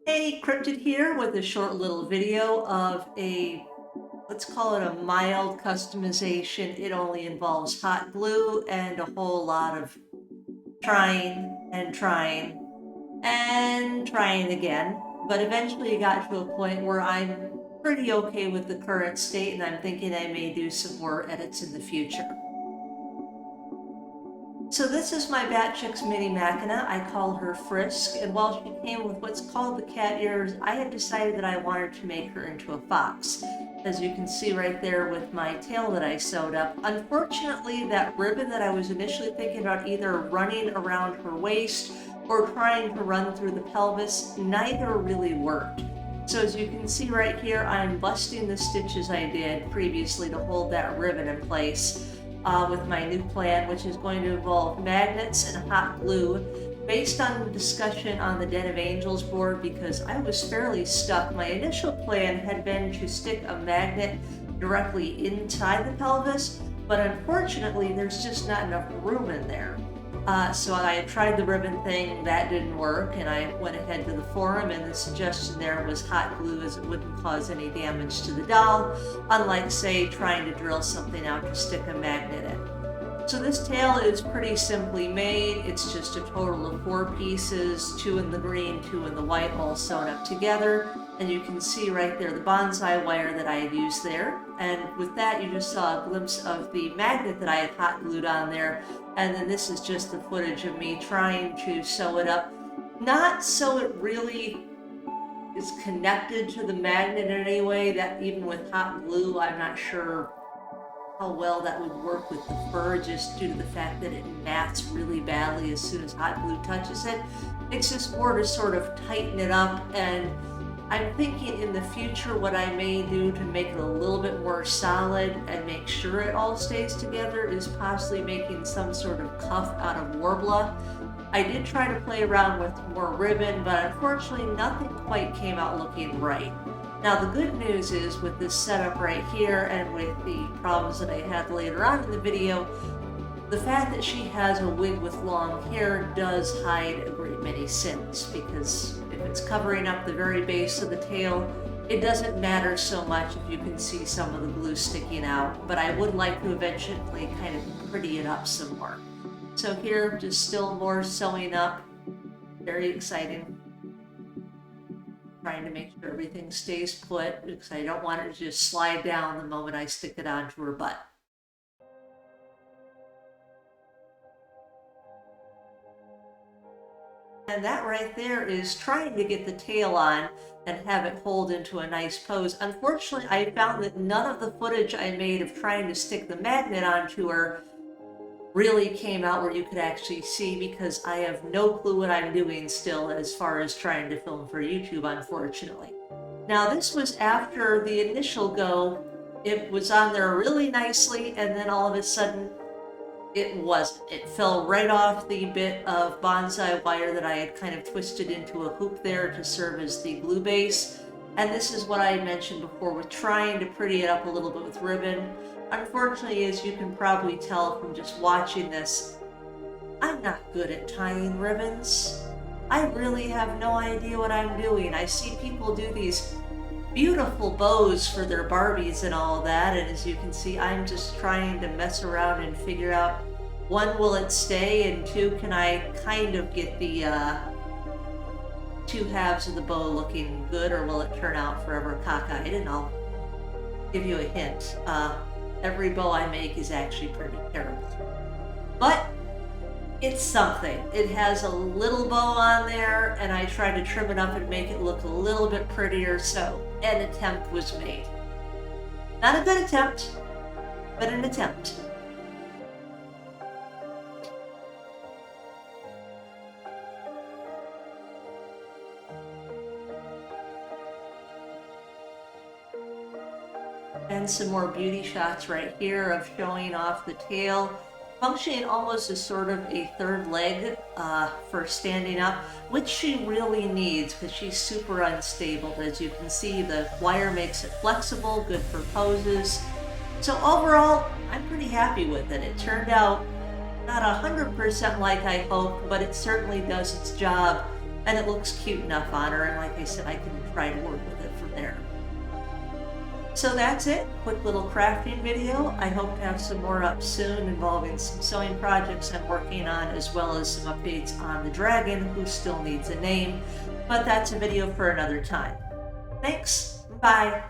Hey, Cryptid here with a short little video of let's call it a mild customization. It only involves hot glue and a whole lot of trying again. But eventually it got to a point where I'm pretty okay with the current state and I'm thinking I may do some more edits in the future. So this is my Batchix Mini Machina. I call her Frisk, and while she came with what's called the cat ears, I had decided that I wanted to make her into a fox. As you can see right there with my tail that I sewed up. Unfortunately, that ribbon that I was initially thinking about either running around her waist or trying to run through the pelvis, neither really worked. So as you can see right here, I'm busting the stitches I did previously to hold that ribbon in place. With my new plan, which is going to involve magnets and hot glue based on the discussion on the Den of Angels board, because I was fairly stuck. My initial plan had been to stick a magnet directly inside the pelvis, but unfortunately there's just not enough room in there. So I tried the ribbon thing, that didn't work, and I went ahead to the forum, and the suggestion there was hot glue, as it wouldn't cause any damage to the doll, unlike, say, trying to drill something out to stick a magnet in. So this tail is pretty simply made. It's just a total of 4 pieces, 2 in the green, 2 in the white, all sewn up together. And you can see right there the bonsai wire that I had used there. And with that, you just saw a glimpse of the magnet that I had hot glued on there. And then this is just the footage of me trying to sew it up. Not so it really is connected to the magnet in any way, that even with hot glue, I'm not sure how well that would work with the fur, just due to the fact that it mats really badly as soon as hot glue touches it. It's just more to sort of tighten it up, and I'm thinking in the future what I may do to make it a little bit more solid and make sure it all stays together is possibly making some sort of cuff out of Warbler. I did try to play around with more ribbon, but unfortunately nothing quite came out looking right. Now the good news is with this setup right here, and with the problems that I had later on in the video, the fact that she has a wig with long hair does hide a great many sins, because if it's covering up the very base of the tail, it doesn't matter so much if you can see some of the glue sticking out, but I would like to eventually kind of pretty it up some more. So here, just still more sewing up. Very exciting. Trying to make sure everything stays put, because I don't want it to just slide down the moment I stick it onto her butt. And that right there is trying to get the tail on and have it hold into a nice pose. Unfortunately, I found that none of the footage I made of trying to stick the magnet onto her really came out where you could actually see, because I have no clue what I'm doing still as far as trying to film for YouTube, unfortunately. Now this was after the initial go. It was on there really nicely, and then all of a sudden it wasn't. It fell right off the bit of bonsai wire that I had kind of twisted into a hoop there to serve as the glue base. And this is what I had mentioned before with trying to pretty it up a little bit with ribbon. Unfortunately, as you can probably tell from just watching this, I'm not good at tying ribbons. I really have no idea what I'm doing. I see people do these beautiful bows for their Barbies and all that, and as you can see, I'm just trying to mess around and figure out, one, will it stay, and two, can I kind of get the two halves of the bow looking good, or will it turn out forever cockeyed? And I'll give you a hint. Every bow I make is actually pretty terrible. But it's something. It has a little bow on there, and I tried to trim it up and make it look a little bit prettier, so an attempt was made. Not a good attempt, but an attempt. And some more beauty shots right here of showing off the tail, functioning almost as sort of a third leg for standing up, which she really needs because she's super unstable. As you can see, the wire makes it flexible, good for poses. So overall, I'm pretty happy with it. It turned out not 100% like I hoped, but it certainly does its job. and it looks cute enough on her, and like I said, I can try to work with it from there. So that's it, quick little crafting video. I hope to have some more up soon involving some sewing projects I'm working on, as well as some updates on the dragon who still needs a name, but that's a video for another time. Thanks, bye.